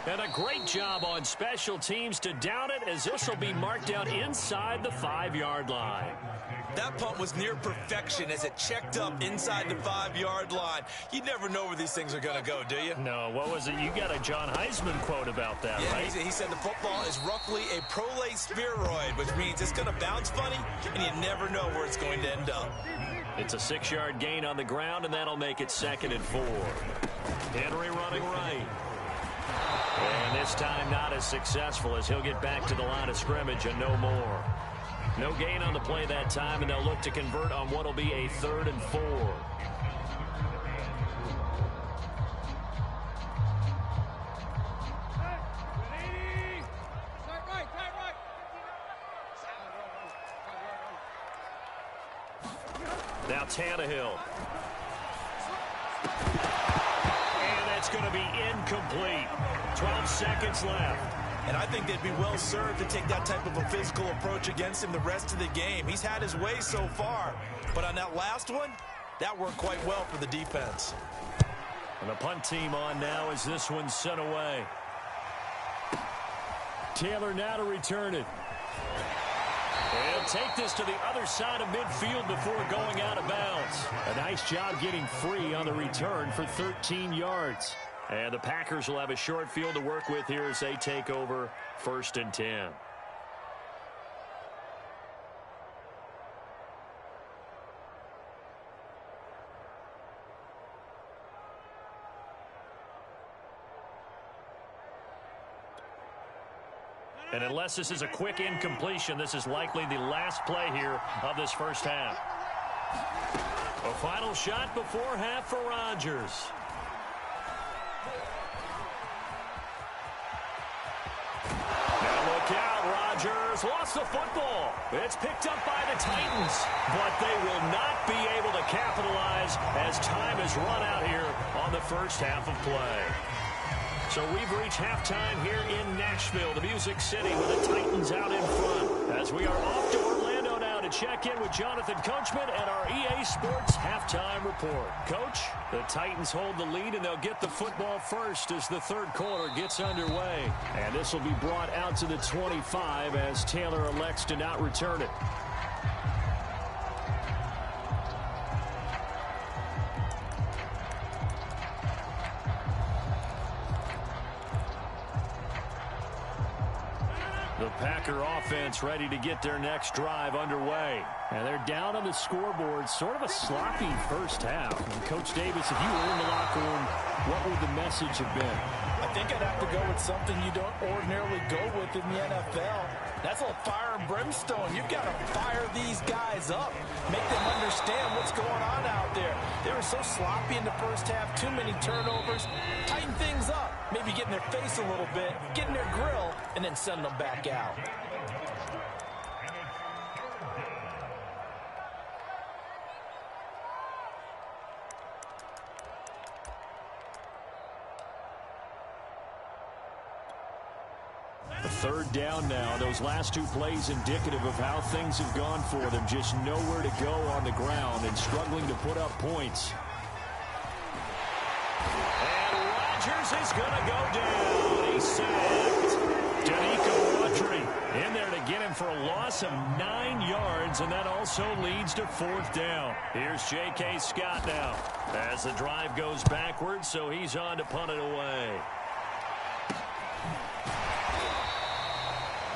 And a great job on special teams to down it, as this will be marked down inside the 5-yard line. That punt was near perfection as it checked up inside the 5-yard line. You never know where these things are going to go, do you? No, what was it? You got a John Heisman quote about that, yeah, right? He said the football is roughly a prolate spheroid, which means it's going to bounce funny, and you never know where it's going to end up. It's a 6-yard gain on the ground, and that'll make it 2nd and 4. Henry running right. And this time not as successful, as he'll get back to the line of scrimmage and no more. No gain on the play that time, and they'll look to convert on what will be a 3rd and 4. Now Tannehill. And that's going to be incomplete. 12 seconds left. And I think they'd be well served to take that type of a physical approach against him the rest of the game. He's had his way so far. But on that last one, that worked quite well for the defense. And the punt team on now as this one's sent away. Taylor now to return it. He'll take this to the other side of midfield before going out of bounds. A nice job getting free on the return for 13 yards. And the Packers will have a short field to work with here as they take over 1st and 10. And unless this is a quick incompletion, this is likely the last play here of this first half. A final shot before half for Rodgers. Rodgers lost the football. It's picked up by the Titans, but they will not be able to capitalize as time has run out here on the first half of play. So we've reached halftime here in Nashville, the Music City, with the Titans out in front. As we are off to Orlando now to check in with Jonathan Coachman and our EA Sports halftime report. Coach, the Titans hold the lead, and they'll get the football first as the 3rd quarter gets underway. And this will be brought out to the 25 as Taylor elects to not return it. The Packer offense ready to get their next drive underway. And they're down on the scoreboard. Sort of a sloppy first half. And Coach Davis, if you were in the locker room, what would the message have been? I think I'd have to go with something you don't ordinarily go with in the NFL. That's a little fire and brimstone. You've got to fire these guys up. Make them understand what's going on out there. They were so sloppy in the first half. Too many turnovers. Tighten things up. Maybe get in their face a little bit. Get in their grill. And then send them back out. Third down now. Those last two plays indicative of how things have gone for them. Just nowhere to go on the ground and struggling to put up points. And Rodgers is going to go down. He's sacked. in there to get him for a loss of 9 yards, and that also leads to fourth down. Here's J.K. Scott now as the drive goes backwards, so he's on to punt it away.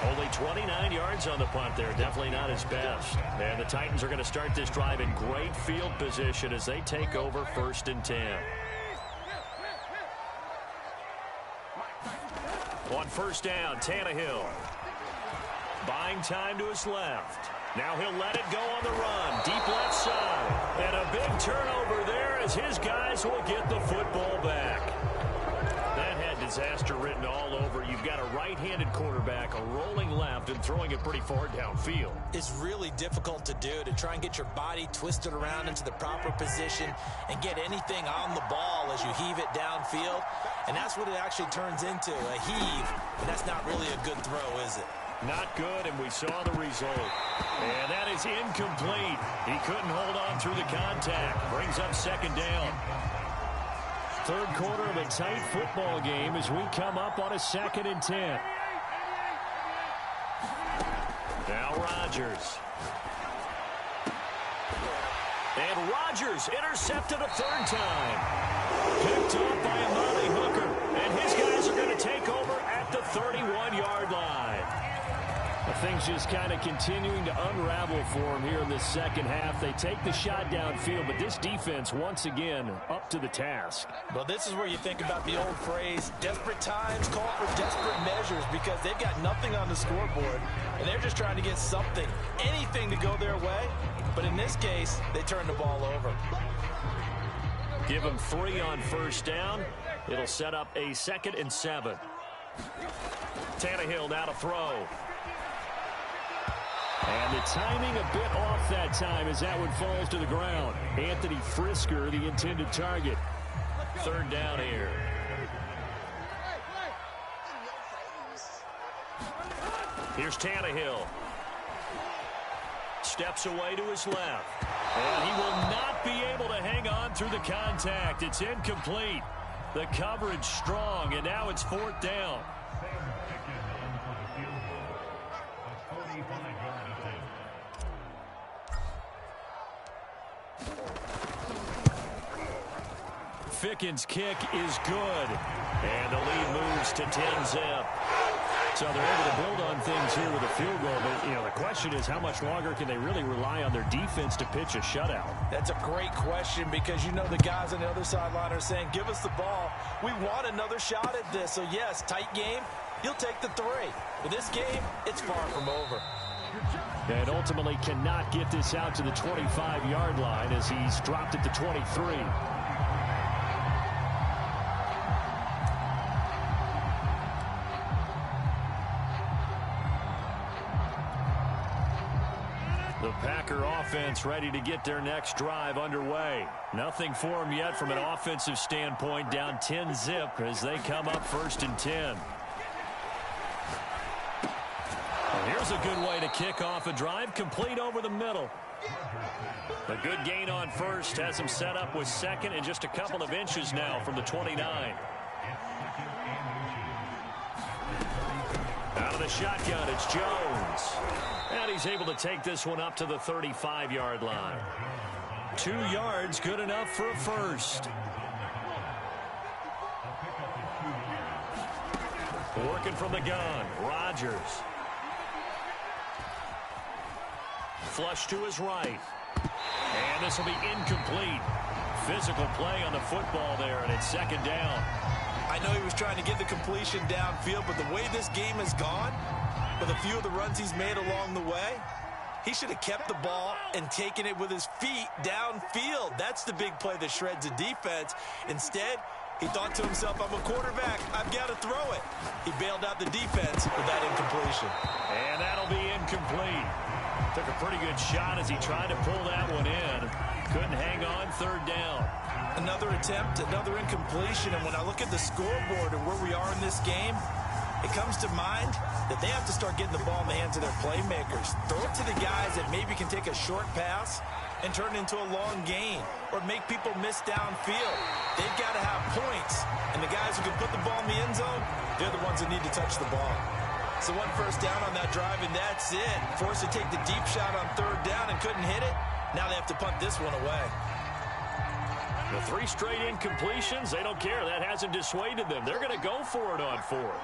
Only 29 yards on the punt there. Definitely not his best. And the Titans are going to start this drive in great field position as they take over 1st and 10. On 1st down, Tannehill. Buying time to his left. Now he'll let it go on the run. Deep left side. And a big turnover there as his guys will get the football back. That had disaster written all over. You've got a right-handed quarterback, a rolling left, and throwing it pretty far downfield. It's really difficult to do, to try and get your body twisted around into the proper position and get anything on the ball as you heave it downfield. And that's what it actually turns into, a heave. And that's not really a good throw, is it? Not good, and we saw the result. And that is incomplete. He couldn't hold on through the contact. Brings up 2nd down. Third quarter of a tight football game as we come up on a 2nd and 10. Now Rodgers. And Rodgers intercepted a 3rd time. Picked up by Amari Hooker. And his guys are going to take over at the 31-yard line. Things just kind of continuing to unravel for him here in the second half. They take the shot downfield, but this defense, once again, up to the task. Well, this is where you think about the old phrase, desperate times call for desperate measures, because they've got nothing on the scoreboard, and they're just trying to get something, anything to go their way. But in this case, they turn the ball over. Give them 3 on 1st down. It'll set up a 2nd and 7. Tannehill now to throw. And the timing a bit off that time as that one falls to the ground. Anthony Frisker, the intended target. 3rd down here. Here's Tannehill. Steps away to his left. And he will not be able to hang on through the contact. It's incomplete. The coverage strong, and now it's 4th down. Ficken's kick is good. And the lead moves to 10-zip. So they're able to build on things here with a field goal. But, you know, the question is how much longer can they really rely on their defense to pitch a shutout? That's a great question, because you know the guys on the other sideline are saying, give us the ball. We want another shot at this. So, yes, tight game. You'll take the 3. But this game, it's far from over. And ultimately cannot get this out to the 25-yard line as he's dropped at the 23. The Packer offense ready to get their next drive underway. Nothing for them yet from an offensive standpoint, down 10-zip as they come up 1st and 10. And here's a good way to kick off a drive, complete over the middle. A good gain on 1st has him set up with 2nd and just a couple of inches now from the 29. Out of the shotgun, it's Jones. And he's able to take this one up to the 35-yard line. 2 yards, good enough for a 1st. Working from the gun, Rodgers. Flush to his right. And this will be incomplete. Physical play on the football there, and it's second down. I know he was trying to get the completion downfield, but the way this game has gone, with a few of the runs he's made along the way, he should have kept the ball and taken it with his feet downfield. That's the big play that shreds the defense. Instead, he thought to himself, I'm a quarterback, I've got to throw it. He bailed out the defense with that incompletion. And that'll be incomplete. Took a pretty good shot as he tried to pull that one in. Couldn't hang on, third down. Another attempt, another incompletion, and when I look at the scoreboard and where we are in this game, it comes to mind that they have to start getting the ball in the hands of their playmakers. Throw it to the guys that maybe can take a short pass and turn it into a long gain or make people miss downfield. They've got to have points, and the guys who can put the ball in the end zone, they're the ones that need to touch the ball. So one first down on that drive, and that's it. Forced to take the deep shot on third down and couldn't hit it. Now they have to punt this one away. The 3 straight incompletions, they don't care. That hasn't dissuaded them. They're going to go for it on fourth.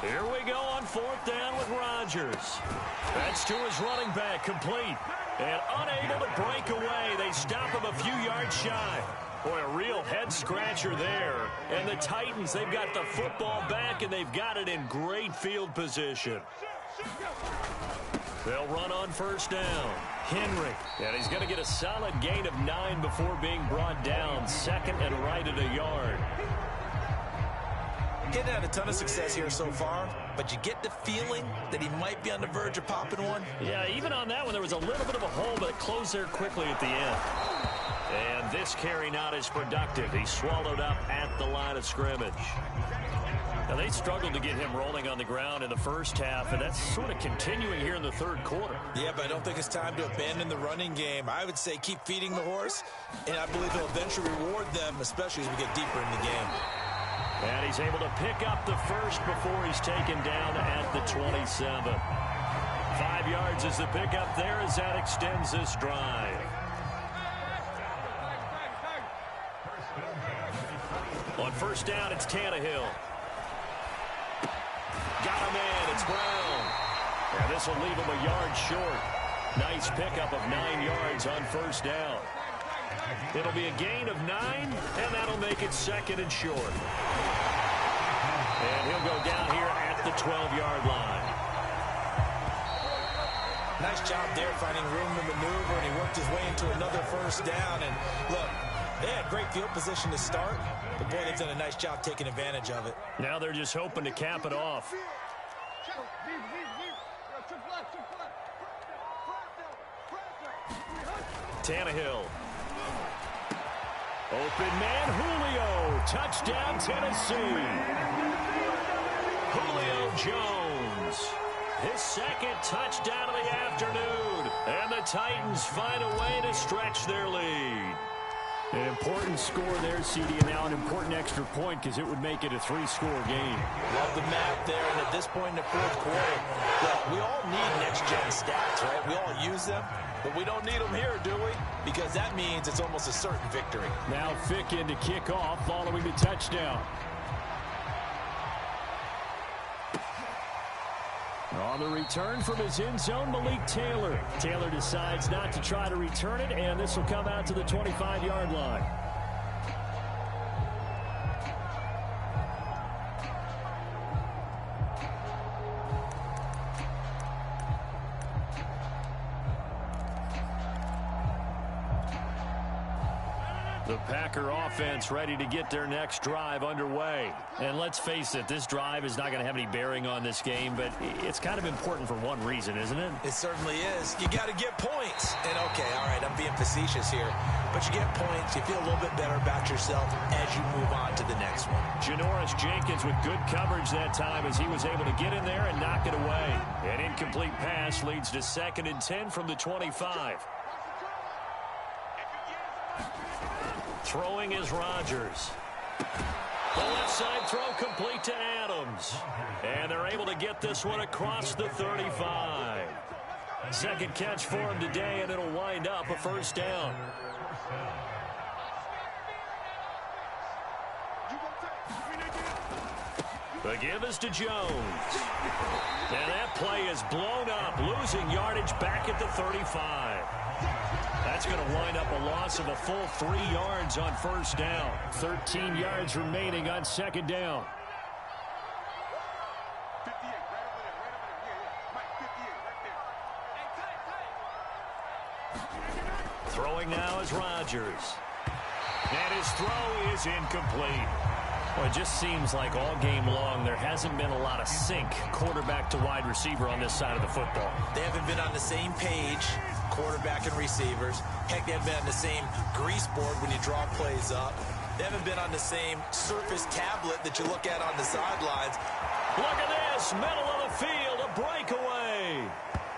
Here we go on fourth down with Rodgers. That's to his running back, complete. And unable to break away. They stop him a few yards shy. Boy, a real head-scratcher there. And the Titans, they've got the football back, and they've got it in great field position. They'll run on first down. Henry. And he's going to get a solid gain of 9 before being brought down. Second and right at a yard. Getting had a ton of success here so far, but you get the feeling that he might be on the verge of popping one. Yeah, even on that one, there was a little bit of a hole, but it closed there quickly at the end. And this carry not as productive. He's swallowed up at the line of scrimmage. Now, they struggled to get him rolling on the ground in the first half, and that's sort of continuing here in the third quarter. Yeah, but I don't think it's time to abandon the running game. I would say keep feeding the horse, and I believe he'll eventually reward them, especially as we get deeper in the game. And he's able to pick up the first before he's taken down at the 27. 5 yards is the pickup there as that extends this drive. On first down, it's Tannehill. Got him in. It's Brown. And this will leave him a yard short. Nice pickup of 9 yards on first down. It'll be a gain of 9, and that'll make it second and short. And he'll go down here at the 12-yard line. Nice job there finding room to maneuver, and he worked his way into another first down. And look, they had great field position to start, but boy, they've done a nice job taking advantage of it. Now they're just hoping to cap it off. Tannehill. Open man, Julio. Touchdown, Tennessee. Julio Jones. His second touchdown of the afternoon. And the Titans find a way to stretch their lead. An important score there, CD, and now an important extra point because it would make it a 3-score game. Love the math there, and at this point in the fourth quarter, look, we all need next-gen stats, right? We all use them, but we don't need them here, do we? Because that means it's almost a certain victory. Now Fick in to kick off following the touchdown. On the return from his end zone, Malik Taylor. Taylor decides not to try to return it, and this will come out to the 25-yard line. The Packer offense ready to get their next drive underway. And let's face it, this drive is not going to have any bearing on this game, but it's kind of important for one reason, isn't it? It certainly is. You got to get points. And, okay, all right, I'm being facetious here. But you get points, you feel a little bit better about yourself as you move on to the next one. Janoris Jenkins with good coverage that time as he was able to get in there and knock it away. An incomplete pass leads to 2nd and 10 from the 25. Throwing is Rodgers. The left side throw complete to Adams. And they're able to get this one across the 35. Second catch for him today, and it'll wind up a first down. The give is to Jones. And that play is blown up, losing yardage back at the 35. That's going to wind up a loss of a full 3 yards on first down. 13 yards remaining on second down. Throwing now is Rodgers. And his throw is incomplete. Well, it just seems like all game long there hasn't been a lot of sync quarterback to wide receiver on this side of the football. They haven't been on the same page, quarterback and receivers. Heck, they haven't been on the same grease board when you draw plays up. They haven't been on the same Surface tablet that you look at on the sidelines. Look at this, middle of the field, a breakaway.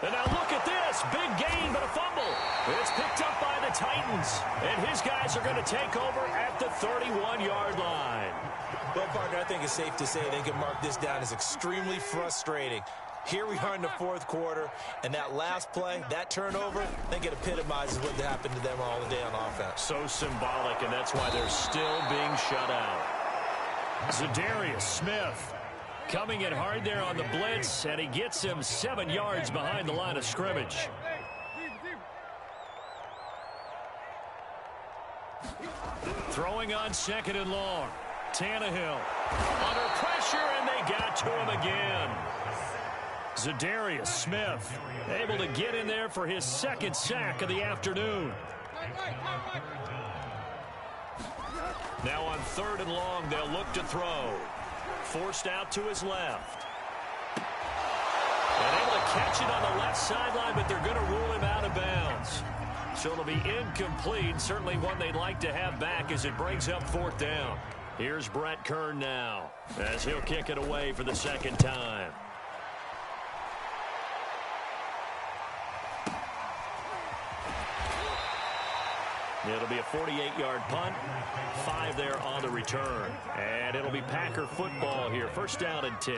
And now look at this, big gain but a fumble. It's picked up by the Titans, and his guys are going to take over at the 31-yard line. Well, Parker, I think it's safe to say they can mark this down as extremely frustrating. Here we are in the fourth quarter, and that last play, that turnover, I think it epitomizes what happened to them all day on offense. So symbolic, and that's why they're still being shut out. Zadarius Smith coming in hard there on the blitz, and he gets him 7 yards behind the line of scrimmage. Throwing on second and long. Tannehill under pressure, and they got to him again. Zadarius Smith able to get in there for his second sack of the afternoon. Now on third and long, they'll look to throw. Forced out to his left. And able to catch it on the left sideline, but they're going to rule him out of bounds. So it'll be incomplete, certainly one they'd like to have back as it brings up fourth down. Here's Brett Kern now as he'll kick it away for the second time. It'll be a 48-yard punt, 5 there on the return. And it'll be Packer football here, first down and 10.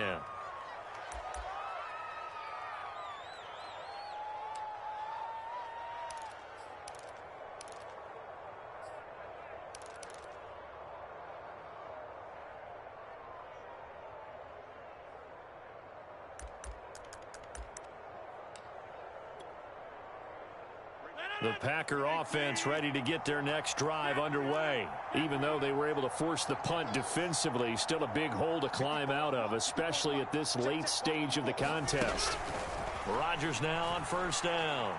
The Packer offense ready to get their next drive underway. Even though they were able to force the punt defensively, still a big hole to climb out of, especially at this late stage of the contest. Rodgers now on first down.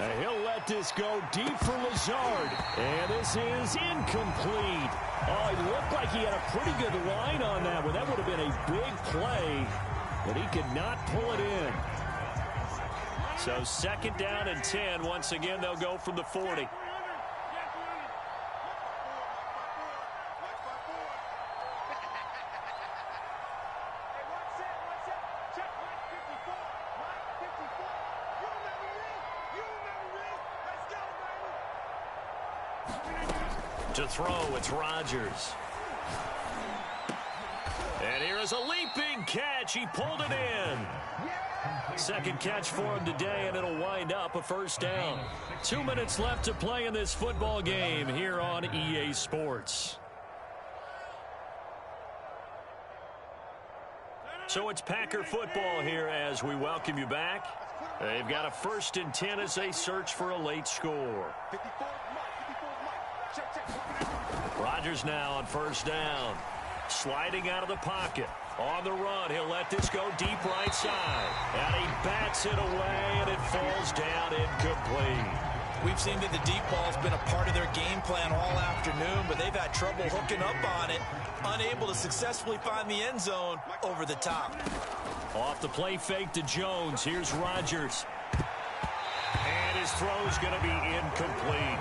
And he'll let this go deep for Lazard. And this is incomplete. Oh, he looked like he had a pretty good line on that one. That would have been a big play, but he could not pull it in. So second down and 10. Once again, they'll go from the 40. To throw, it's Rodgers. And here is a leaping catch. He pulled it in. Second catch for him today, and it'll wind up a first down. 2 minutes left to play in this football game here on EA Sports. So it's Packer football here as we welcome you back. They've got a first and 10 as they search for a late score. Rodgers now on first down. Sliding out of the pocket. On the run, he'll let this go deep right side. And he bats it away, and it falls down incomplete. We've seen that the deep ball's been a part of their game plan all afternoon, but they've had trouble hooking up on it, unable to successfully find the end zone over the top. Off the play fake to Jones. Here's Rodgers. And his throw's going to be incomplete.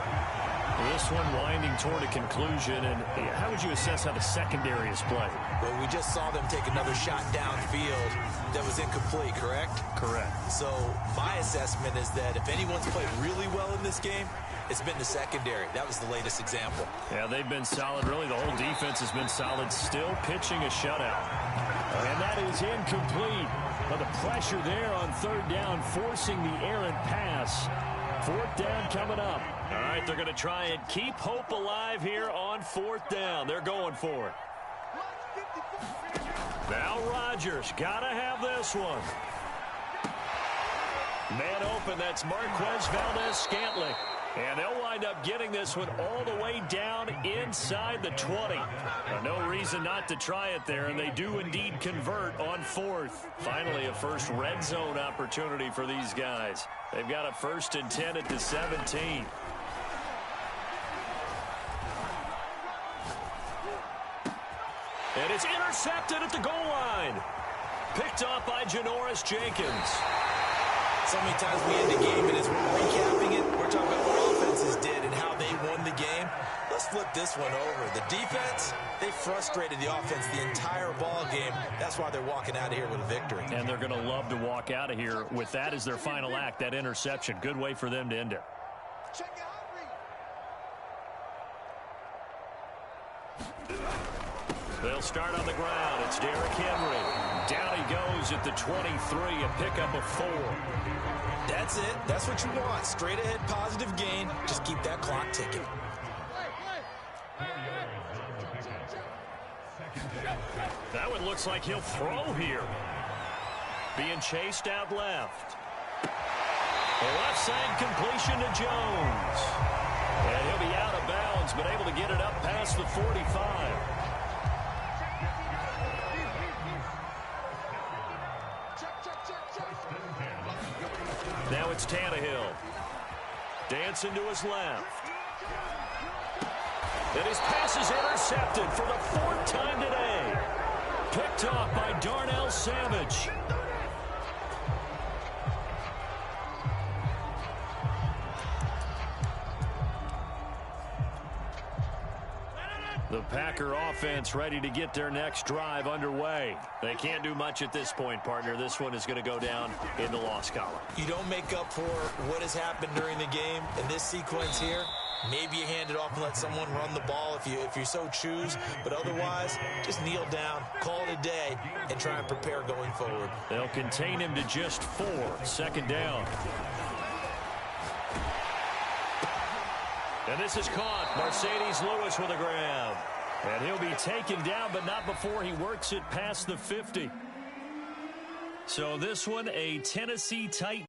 This one winding toward a conclusion, and how would you assess how the secondary is played? Well, we just saw them take another shot downfield that was incomplete, correct? Correct. So my assessment is that if anyone's played really well in this game, it's been the secondary. That was the latest example. Yeah, they've been solid. Really, the whole defense has been solid, still pitching a shutout. And that is incomplete. But the pressure there on third down, forcing the errant pass. Fourth down coming up. All right, they're going to try and keep hope alive here on fourth down. They're going for it. Now Rodgers, gotta have this one. Man open, that's Marquez Valdez-Scantling. And they'll wind up getting this one all the way down inside the 20. No reason not to try it there, and they do indeed convert on 4th. Finally, a first red zone opportunity for these guys. They've got a 1st and 10 at the 17. And it's intercepted at the goal line. Picked off by Janoris Jenkins. So many times we end the game, and as we're recapping it, we're talking about what offenses did and how they won the game. Let's flip this one over. The defense, they frustrated the offense the entire ball game. That's why they're walking out of here with a victory. And they're going to love to walk out of here with that as their final act, that interception. Good way for them to end it. They'll start on the ground. It's Derrick Henry. Down he goes at the 23, a pickup of 4. That's it. That's what you want. Straight ahead, positive gain. Just keep that clock ticking. That one looks like he'll throw here. Being chased out left. The left side completion to Jones. And he'll be out of bounds, but able to get it up past the 45. Now it's Tannehill. Dancing to his left. And his pass is intercepted for the 4th time today. Picked off by Darnell Savage. The Packer offense ready to get their next drive underway. They can't do much at this point, partner. This one is going to go down in the loss column. You don't make up for what has happened during the game in this sequence here. Maybe you hand it off and let someone run the ball if you so choose. But otherwise, just kneel down, call it a day, and try and prepare going forward. They'll contain him to just 4. 2nd down. And this is caught. Mercedes Lewis with a grab. And he'll be taken down, but not before he works it past the 50. So this one, a Tennessee Titan.